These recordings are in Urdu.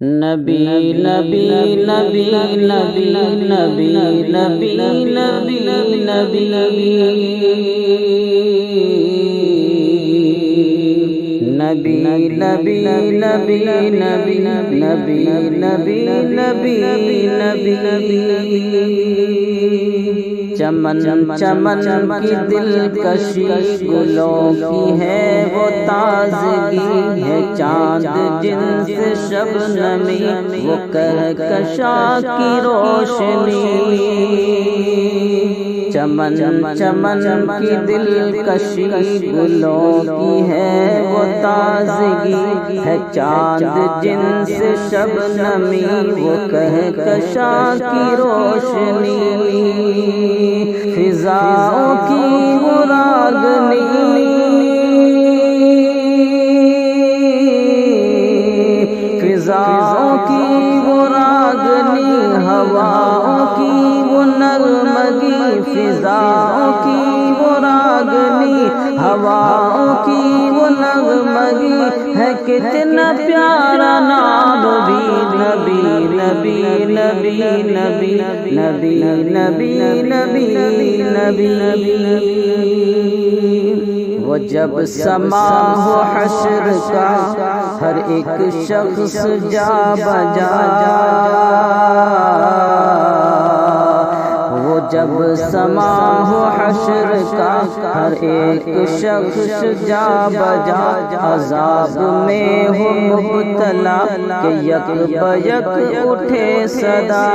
نبی نبی نبی نبی نبی نبی نبی نبی نبی نبی نبی نبی نبی نبی نبی چمن چمن کی دلکشی گلوں کی ہے وہ تازگی ہے، چاند جنس شبنمی وہ کہکشاں کی روشنی، چمن چمن کی دلکشی گلوں کی ہے وہ تازگی ہے، چاند جنس شبنمی وہ کہکشاں کی روشنی، فضاؤں کی وہ راگنی، فضاؤں کی وہ راگنی، ہواؤں کی وہ نغمگی، فضاؤں کی وہ راگنی، ہواؤں کی وہ نغمگی ہے، کتنا پیارا نام نبی نبی نبی نبی نبی نبی نبی نبی نبی وہ جب سما ہو حشر کا ہر ایک شخص جا بجا، وہ جب سما ہو حشر کا ہر ایک شخص جا بجا، عذاب میں ہو مبتلا کہ یک بیک اٹھے صدا،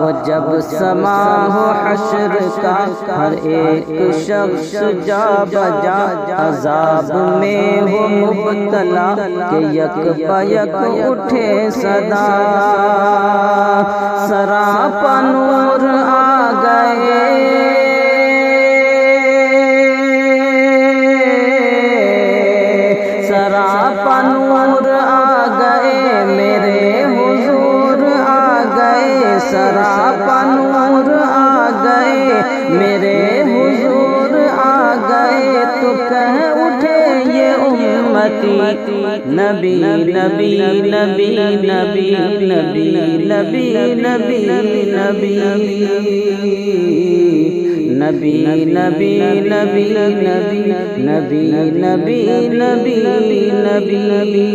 وہ جب سما ہو حشر کا ہر ایک شخص جا بجا، عذاب میں ہو مبتلا کہ یک بیک اٹھے صدا، سراپا نور آ گئے، سراپا نور آ گئے، میرے حضور آ گئے، سراپا نور آ گئے، میرے حضور آ گئے، تو کہہ اٹھے یہ امتی نبی نبی نبی نبی نبی نبی نبی نبی نبی نبی نبی نبی نبی نبی نبی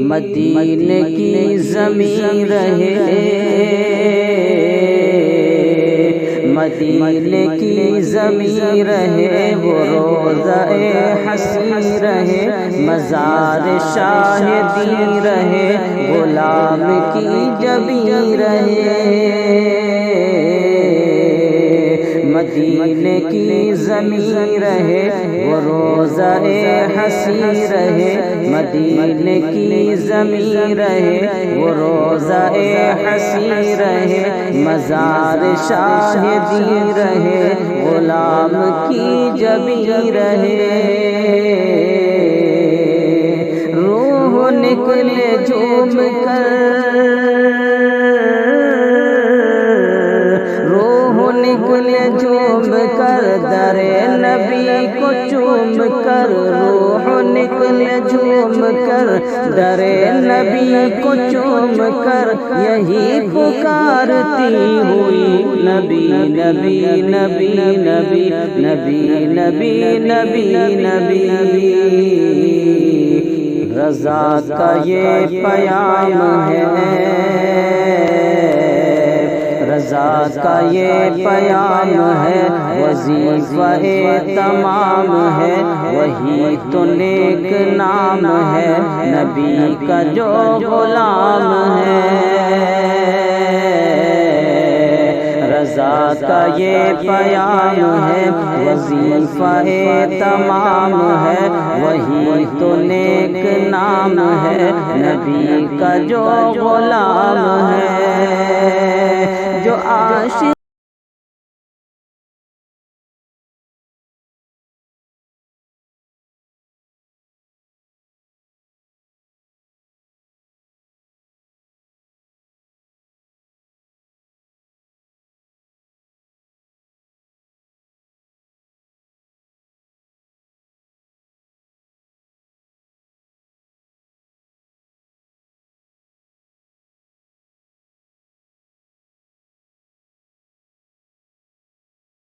مدینے کی زمین رہے، مدینے کی زمین رہے، وہ روضہ حسین رہے، مزار شاہدین رہے، غلام کی جبین رہے، مدینے کی زمین رہے، وہ روضہ حسین رہے، مدینے کی زمین رہے، وہ روضہ حسین رہے، مزار شاہدین رہے، غلام کی جبین رہے، روح نکلے جھوم کر، روح نکلے جھوم کر، در نبی کو چوم کر، روح نکلے جھوم کر، در نبی کو چوم کر، یہی پکارتی ہوئی نبی نبی نبی نبی نبی نبی نبی نبی رضا کا یہ پیام ہے، رضا کا یہ پیام ہے، وظیفہ تمام ہے، وہی تو نیک نام ہے، نبی کا جو غلام ہے، رضا کا یہ پیام ہے، وظیفہ تمام ہے، وہی تو نیک نام ہے، نبی کا جو غلام ہے، جو عاشق